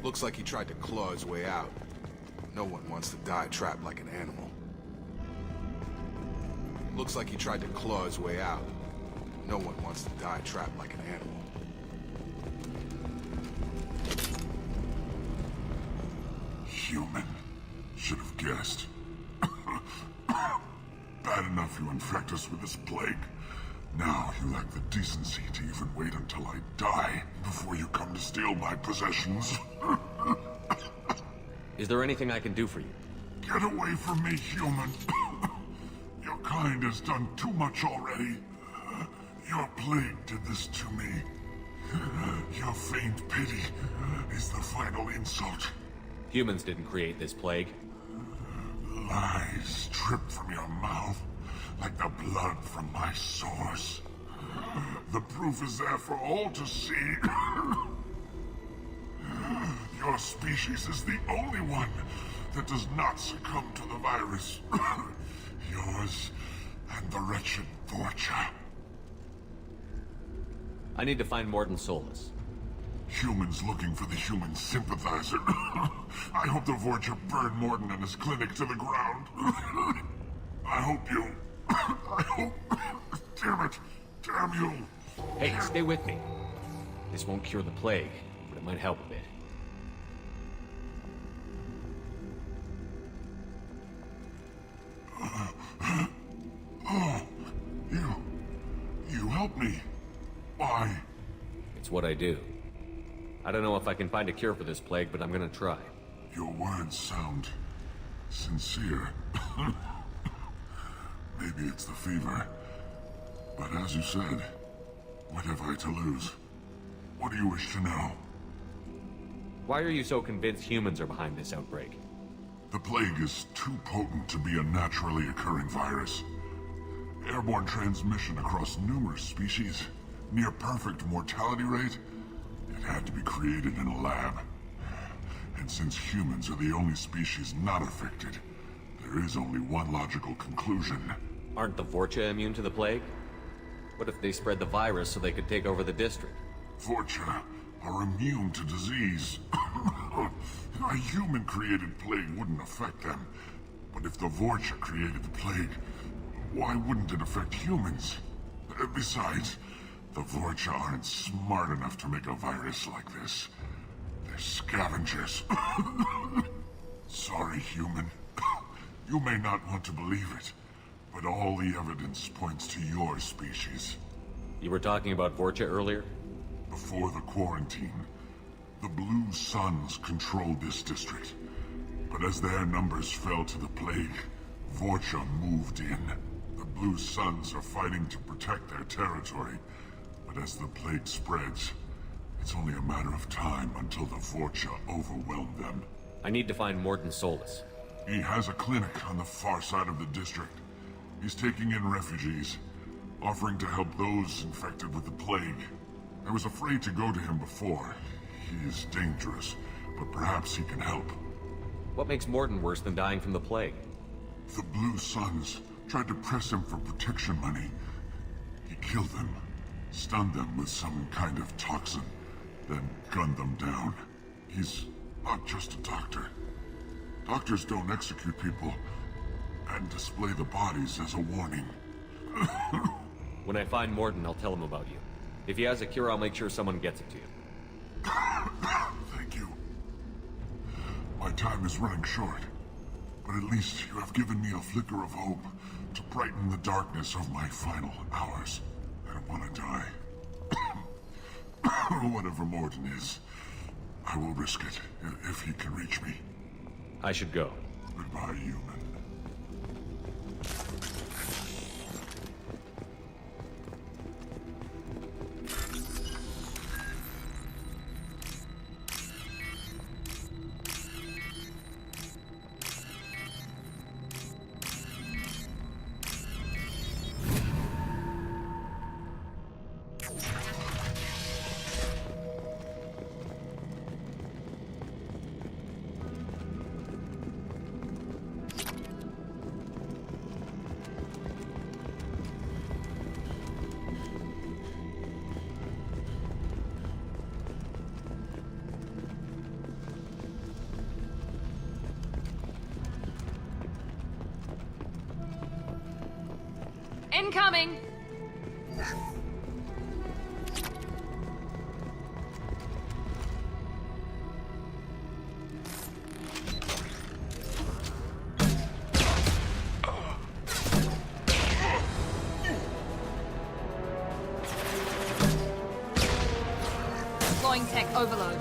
Looks like he tried to claw his way out. No one wants to die trapped like an animal. Looks like he tried to claw his way out. No one wants to die trapped like an animal. Human. Should have guessed. Bad enough you infect us with this plague. Now you lack the decency to even wait until I die before you come to steal my possessions. Is there anything I can do for you? Get away from me, human. Your kind has done too much already. Your plague did this to me. Your faint pity is the final insult. Humans didn't create this plague. Lies drip from your mouth like the blood from my sores. The proof is there for all to see. Your species is the only one that does not succumb to the virus. Yours and the wretched Vorcha. I need to find Mordin Solus. Humans looking for the human sympathizer. I hope the Vorcha burn Mordin and his clinic to the ground. I hope you... I hope... Damn it! Damn you! Hey, stay with me. This won't cure the plague, but it might help a bit. Oh, you helped me. Why? It's what I do. I don't know if I can find a cure for this plague, but I'm gonna try. Your words sound sincere. Maybe it's the fever. But as you said, what have I to lose? What do you wish to know? Why are you so convinced humans are behind this outbreak? The plague is too potent to be a naturally occurring virus. Airborne transmission across numerous species, near perfect mortality rate. It had to be created in a lab. And since humans are the only species not affected, there is only one logical conclusion. Aren't the Vorcha immune to the plague? What if they spread the virus so they could take over the district? Vorcha are immune to disease. A human-created plague wouldn't affect them. But if the Vorcha created the plague, why wouldn't it affect humans? Besides, the Vorcha aren't smart enough to make a virus like this. They're scavengers. Sorry, human. You may not want to believe it, but all the evidence points to your species. You were talking about Vorcha earlier? Before the quarantine, the Blue Suns controlled this district. But as their numbers fell to the plague, Vorcha moved in. The Blue Suns are fighting to protect their territory, but as the plague spreads, it's only a matter of time until the Vorcha overwhelm them. I need to find Mordin Solus. He has a clinic on the far side of the district. He's taking in refugees, offering to help those infected with the plague. I was afraid to go to him before. He is dangerous, but perhaps he can help. What makes Mordin worse than dying from the plague? The Blue Suns tried to press him for protection money. He killed them, stunned them with some kind of toxin, then gunned them down. He's not just a doctor. Doctors don't execute people and display the bodies as a warning. When I find Mordin, I'll tell him about you. If he has a cure, I'll make sure someone gets it to you. Thank you. My time is running short, but at least you have given me a flicker of hope to brighten the darkness of my final hours. I don't want to die. Whatever Mordin is, I will risk it if he can reach me. I should go. Goodbye, human. Incoming! Deploying tech overload.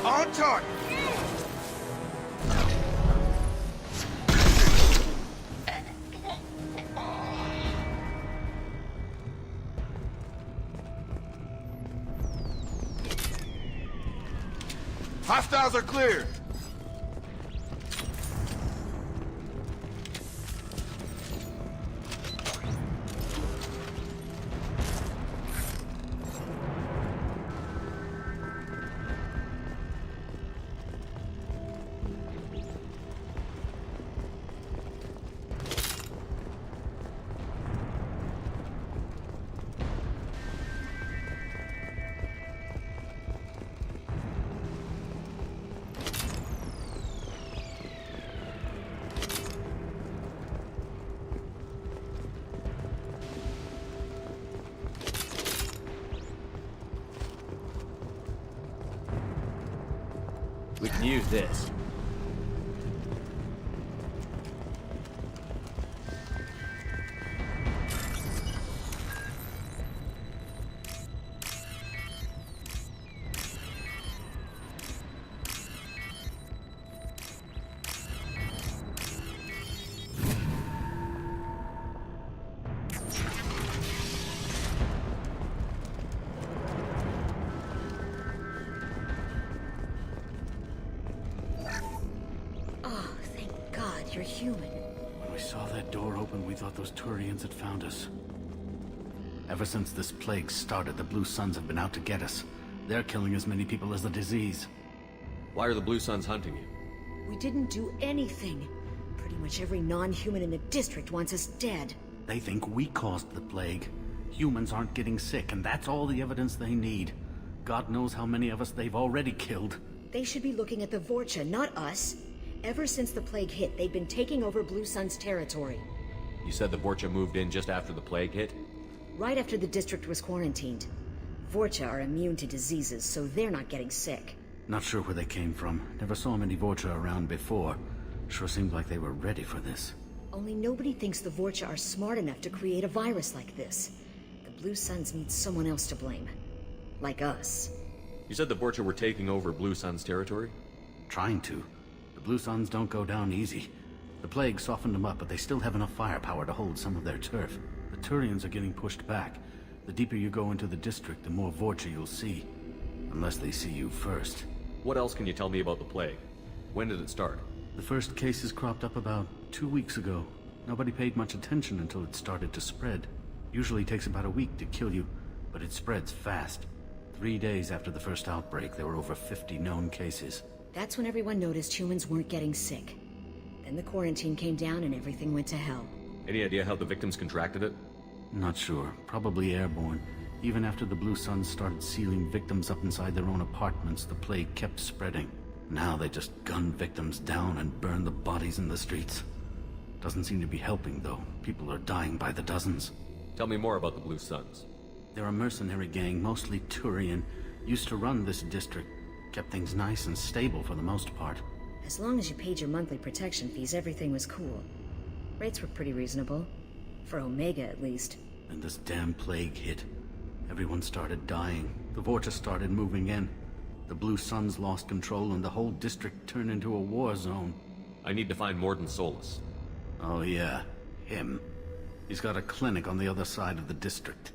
On target! Hostiles are cleared! We can use this. You're human. When we saw that door open, we thought those Turians had found us. Ever since this plague started, the Blue Suns have been out to get us. They're killing as many people as the disease. Why are the Blue Suns hunting you? We didn't do anything. Pretty much every non-human in the district wants us dead. They think we caused the plague. Humans aren't getting sick, and that's all the evidence they need. God knows how many of us they've already killed. They should be looking at the Vorcha, not us. Ever since the plague hit, they've been taking over Blue Sun's territory. You said the Vorcha moved in just after the plague hit? Right after the district was quarantined. Vorcha are immune to diseases, so they're not getting sick. Not sure where they came from. Never saw many Vorcha around before. Sure seemed like they were ready for this. Only nobody thinks the Vorcha are smart enough to create a virus like this. The Blue Suns need someone else to blame. Like us. You said the Vorcha were taking over Blue Sun's territory? Trying to. The Blue Suns don't go down easy. The plague softened them up, but they still have enough firepower to hold some of their turf. The Turians are getting pushed back. The deeper you go into the district, the more Vorcha you'll see. Unless they see you first. What else can you tell me about the plague? When did it start? The first cases cropped up about 2 weeks ago. Nobody paid much attention until it started to spread. Usually takes about a week to kill you, but it spreads fast. 3 days after the first outbreak, there were over 50 known cases. That's when everyone noticed humans weren't getting sick. Then the quarantine came down and everything went to hell. Any idea how the victims contracted it? Not sure. Probably airborne. Even after the Blue Suns started sealing victims up inside their own apartments, the plague kept spreading. Now they just gun victims down and burn the bodies in the streets. Doesn't seem to be helping, though. People are dying by the dozens. Tell me more about the Blue Suns. They're a mercenary gang, mostly Turian. Used to run this district. Kept things nice and stable for the most part. As long as you paid your monthly protection fees, everything was cool. Rates were pretty reasonable. For Omega, at least. And this damn plague hit. Everyone started dying. The Vorcha started moving in. The Blue Suns lost control and the whole district turned into a war zone. I need to find Mordin Solus. Oh yeah, him. He's got a clinic on the other side of the district.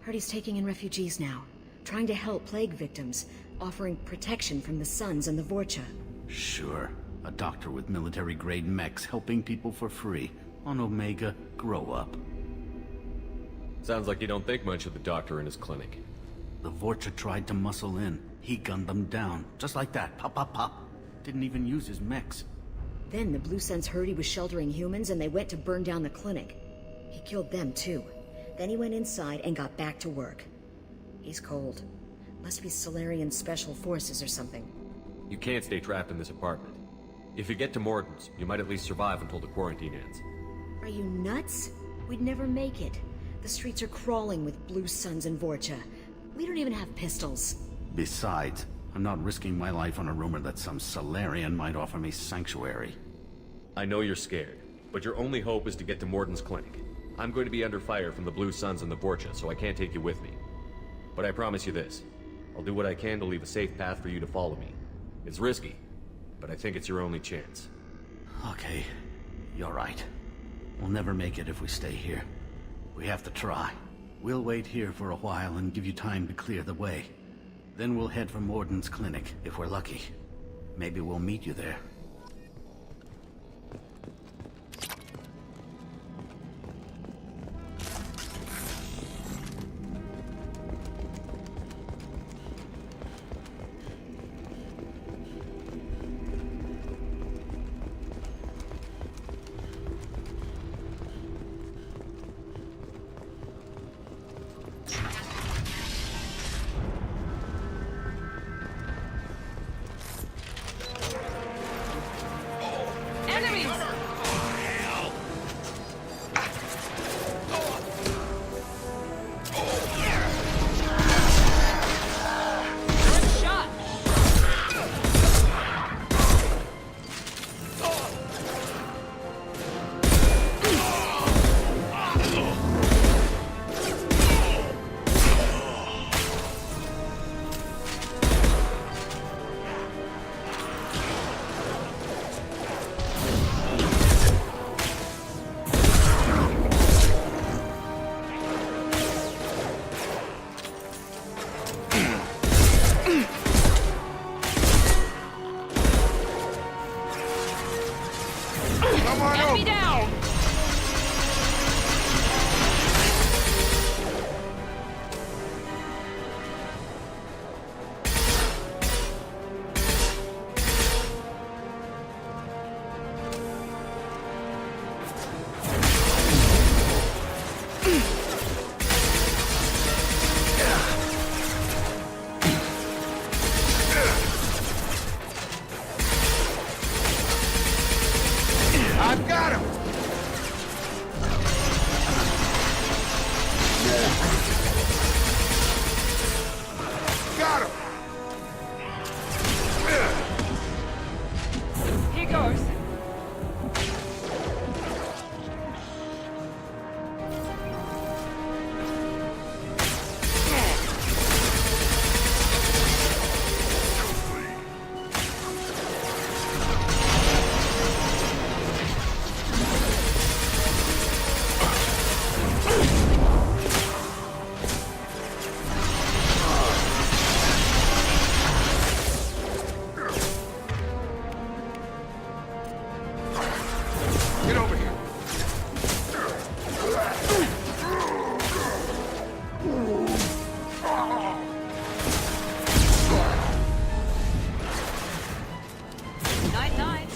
Heard he's taking in refugees now. Trying to help plague victims. Offering protection from the Suns and the Vorcha. Sure. A doctor with military-grade mechs helping people for free. On Omega, grow up. Sounds like you don't think much of the doctor in his clinic. The Vorcha tried to muscle in. He gunned them down. Just like that. Pop, pop, pop. Didn't even use his mechs. Then the Blue Suns heard he was sheltering humans and they went to burn down the clinic. He killed them too. Then he went inside and got back to work. He's cold. Must be Solarian Special Forces or something. You can't stay trapped in this apartment. If you get to Mordin's, you might at least survive until the quarantine ends. Are you nuts? We'd never make it. The streets are crawling with Blue Suns and Vorcha. We don't even have pistols. Besides, I'm not risking my life on a rumor that some Solarian might offer me sanctuary. I know you're scared, but your only hope is to get to Mordin's clinic. I'm going to be under fire from the Blue Suns and the Vorcha, so I can't take you with me. But I promise you this. I'll do what I can to leave a safe path for you to follow me. It's risky, but I think it's your only chance. Okay, you're right. We'll never make it if we stay here. We have to try. We'll wait here for a while and give you time to clear the way. Then we'll head for Mordin's clinic, if we're lucky. Maybe we'll meet you there. I've got him! Got him! Here goes. Get over here. Night, night.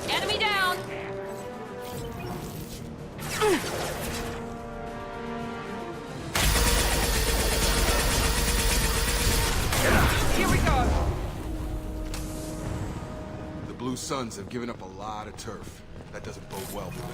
Enemy down! Here we go! The Blue Suns have given up a lot of turf. That doesn't bode well for them.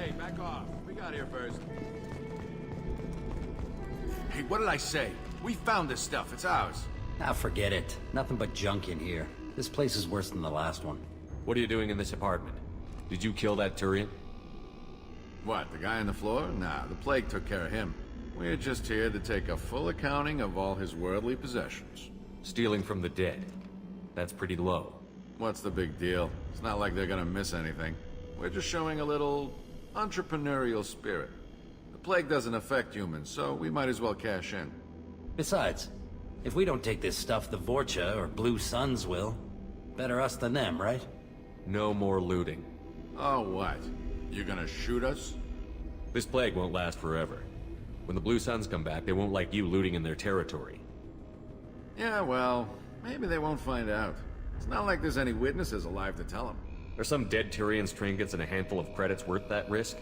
Hey, back off. We got here first. Hey, what did I say? We found this stuff. It's ours. Ah, forget it. Nothing but junk in here. This place is worse than the last one. What are you doing in this apartment? Did you kill that Turian? What, the guy on the floor? Nah, the plague took care of him. We're just here to take a full accounting of all his worldly possessions. Stealing from the dead. That's pretty low. What's the big deal? It's not like they're gonna miss anything. We're just showing a little entrepreneurial spirit. The plague doesn't affect humans, so we might as well cash in. Besides, if we don't take this stuff, the Vorcha or Blue Suns will. Better us than them, right? No more looting. Oh, what? You gonna shoot us? This plague won't last forever. When the Blue Suns come back, they won't like you looting in their territory. Yeah, well, maybe they won't find out. It's not like there's any witnesses alive to tell them. Are some dead Tyrians' trinkets and a handful of credits worth that risk?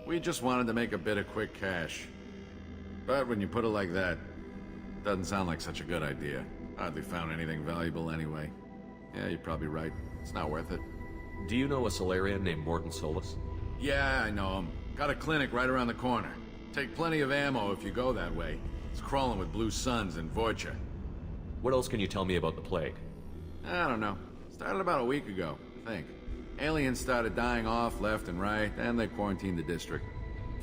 We just wanted to make a bit of quick cash. But when you put it like that, it doesn't sound like such a good idea. Hardly found anything valuable anyway. Yeah, you're probably right. It's not worth it. Do you know a Solarian named Mordin Solus? Yeah, I know him. Got a clinic right around the corner. Take plenty of ammo if you go that way. It's crawling with Blue Suns and Vorcha. What else can you tell me about the plague? I don't know. Started about a week ago, I think. Aliens started dying off left and right, and they quarantined the district.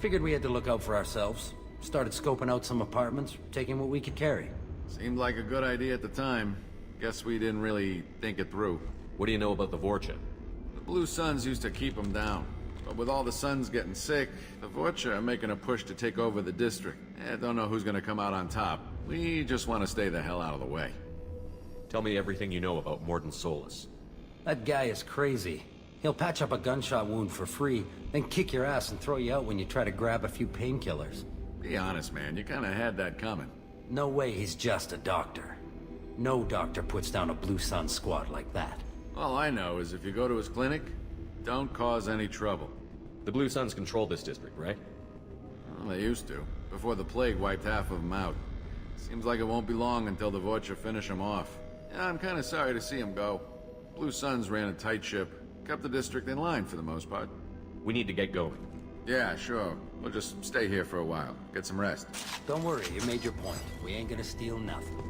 Figured we had to look out for ourselves. Started scoping out some apartments, taking what we could carry. Seemed like a good idea at the time. Guess we didn't really think it through. What do you know about the Vorcha? The Blue Suns used to keep them down. But with all the Suns getting sick, the Vorcha are making a push to take over the district. Don't know who's gonna come out on top. We just want to stay the hell out of the way. Tell me everything you know about Mordin Solus. That guy is crazy. He'll patch up a gunshot wound for free, then kick your ass and throw you out when you try to grab a few painkillers. Be honest, man. You kinda had that coming. No way he's just a doctor. No doctor puts down a Blue Sun squad like that. All I know is if you go to his clinic, don't cause any trouble. The Blue Suns control this district, right? Well, they used to, before the plague wiped half of them out. Seems like it won't be long until the Vorcha finish them off. Yeah, I'm kinda sorry to see them go. Blue Suns ran a tight ship, kept the district in line for the most part. We need to get going. Yeah, sure. We'll just stay here for a while, get some rest. Don't worry, you made your point. We ain't gonna steal nothing.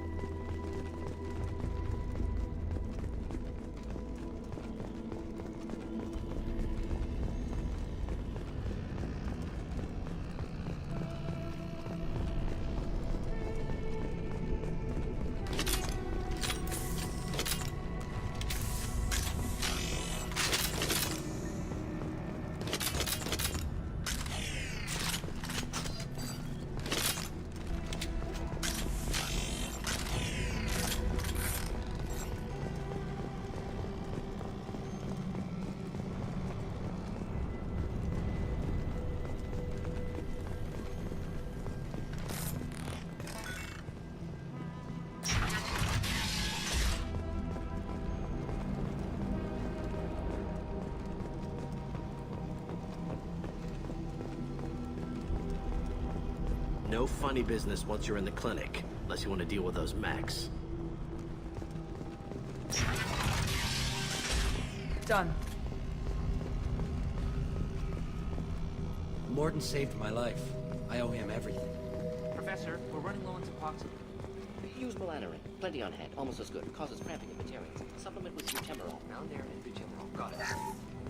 No funny business once you're in the clinic, unless you want to deal with those mechs. Done. Morden saved my life. I owe him everything. Professor, we're running low on Suboxone. Use Melanorin. Plenty on hand. Almost as good. Causes cramping in Batarians. Supplement with buterol. Malnir and buterol. Got it.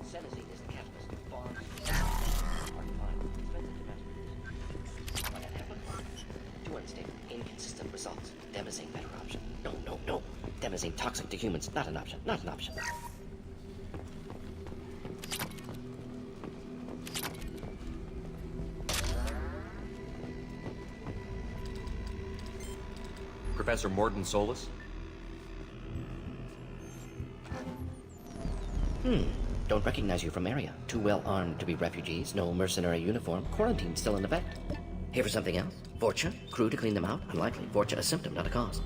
Senesine is the catalyst. Bonds. Hard to find. Expensive to measure. Do unstable. Inconsistent results. Demazine better option. No. Demazine toxic to humans. Not an option. Not an option. Professor Morden Solus? Don't recognize you from area. Too well armed to be refugees. No mercenary uniform. Quarantine still in effect. Here for something else? Vorcha? Crew to clean them out? Unlikely. Vorcha a symptom, not a cause.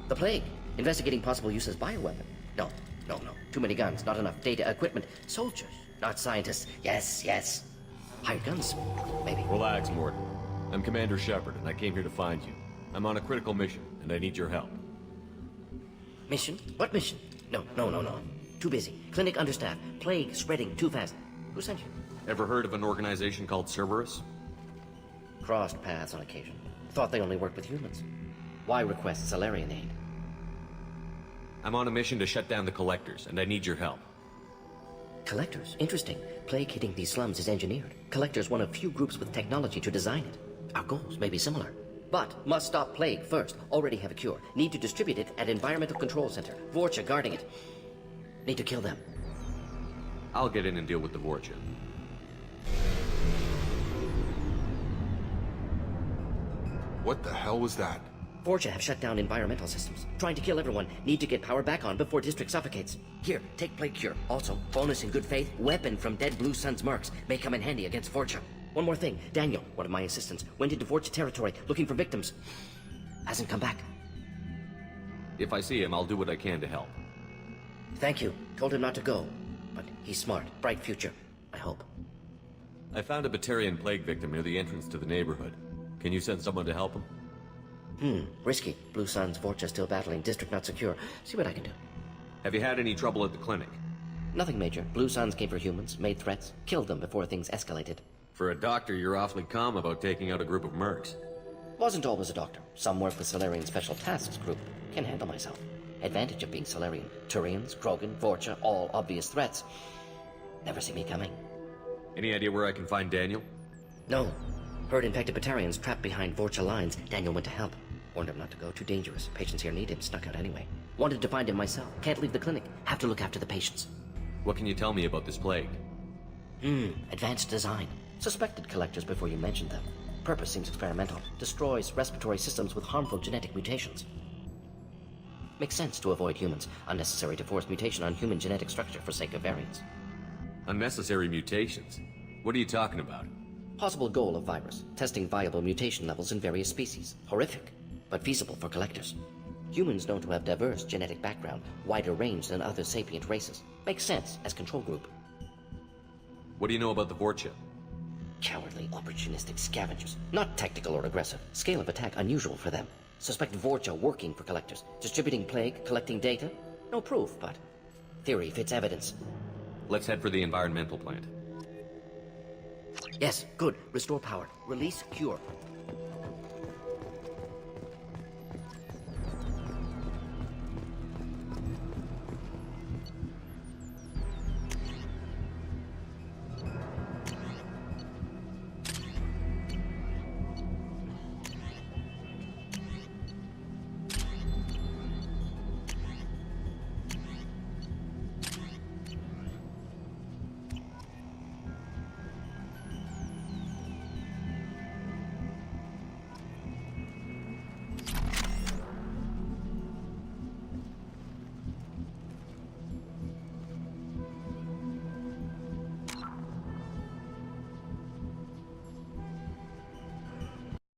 The plague. Investigating possible use as bioweapon. No. Too many guns, not enough data, equipment. Soldiers, not scientists. Yes. Hired guns, maybe. Relax, Morden. I'm Commander Shepard, and I came here to find you. I'm on a critical mission, and I need your help. Mission? What mission? No. Too busy. Clinic understaffed. Plague spreading too fast. Who sent you? Ever heard of an organization called Cerberus? Crossed paths on occasion. Thought they only worked with humans. Why request Salarian aid? I'm on a mission to shut down the Collectors, and I need your help. Collectors? Interesting. Plague hitting these slums is engineered. Collectors one of few groups with technology to design it. Our goals may be similar. But must stop plague first. Already have a cure. Need to distribute it at Environmental Control Center. Vorcha guarding it. Need to kill them. I'll get in and deal with the Vorcha. What the hell was that? Vorcha have shut down environmental systems. Trying to kill everyone. Need to get power back on before district suffocates. Here, take plague cure. Also, bonus in good faith, weapon from dead Blue Sun's mercs. May come in handy against Vorcha. One more thing. Daniel, one of my assistants, went into Vorcha territory looking for victims. Hasn't come back. If I see him, I'll do what I can to help. Thank you. Told him not to go. But he's smart. Bright future. I hope. I found a Batarian plague victim near the entrance to the neighborhood. Can you send someone to help him? Risky. Blue Sun's Vorcha still battling. District not secure. See what I can do. Have you had any trouble at the clinic? Nothing major. Blue Suns came for humans, made threats, killed them before things escalated. For a doctor, you're awfully calm about taking out a group of mercs. Wasn't always a doctor. Some work with Salarian Special Tasks Group. Can handle myself. Advantage of being Salarian. Turians, Krogan, Vorcha, all obvious threats. Never see me coming. Any idea where I can find Daniel? No. Heard infected Batarians trapped behind Vorcha lines. Daniel went to help. Warned him not to go. Too dangerous. Patients here need him. Snuck out anyway. Wanted to find him myself. Can't leave the clinic. Have to look after the patients. What can you tell me about this plague? Advanced design. Suspected Collectors before you mentioned them. Purpose seems experimental. Destroys respiratory systems with harmful genetic mutations. Makes sense to avoid humans. Unnecessary to force mutation on human genetic structure for sake of variants. Unnecessary mutations? What are you talking about? Possible goal of virus. Testing viable mutation levels in various species. Horrific, but feasible for Collectors. Humans known to have diverse genetic background, wider range than other sapient races. Makes sense as control group. What do you know about the Vorcha? Cowardly, opportunistic scavengers. Not tactical or aggressive. Scale of attack unusual for them. Suspect Vorcha working for Collectors. Distributing plague, collecting data. No proof, but theory fits evidence. Let's head for the environmental plant. Yes, good. Restore power. Release cure.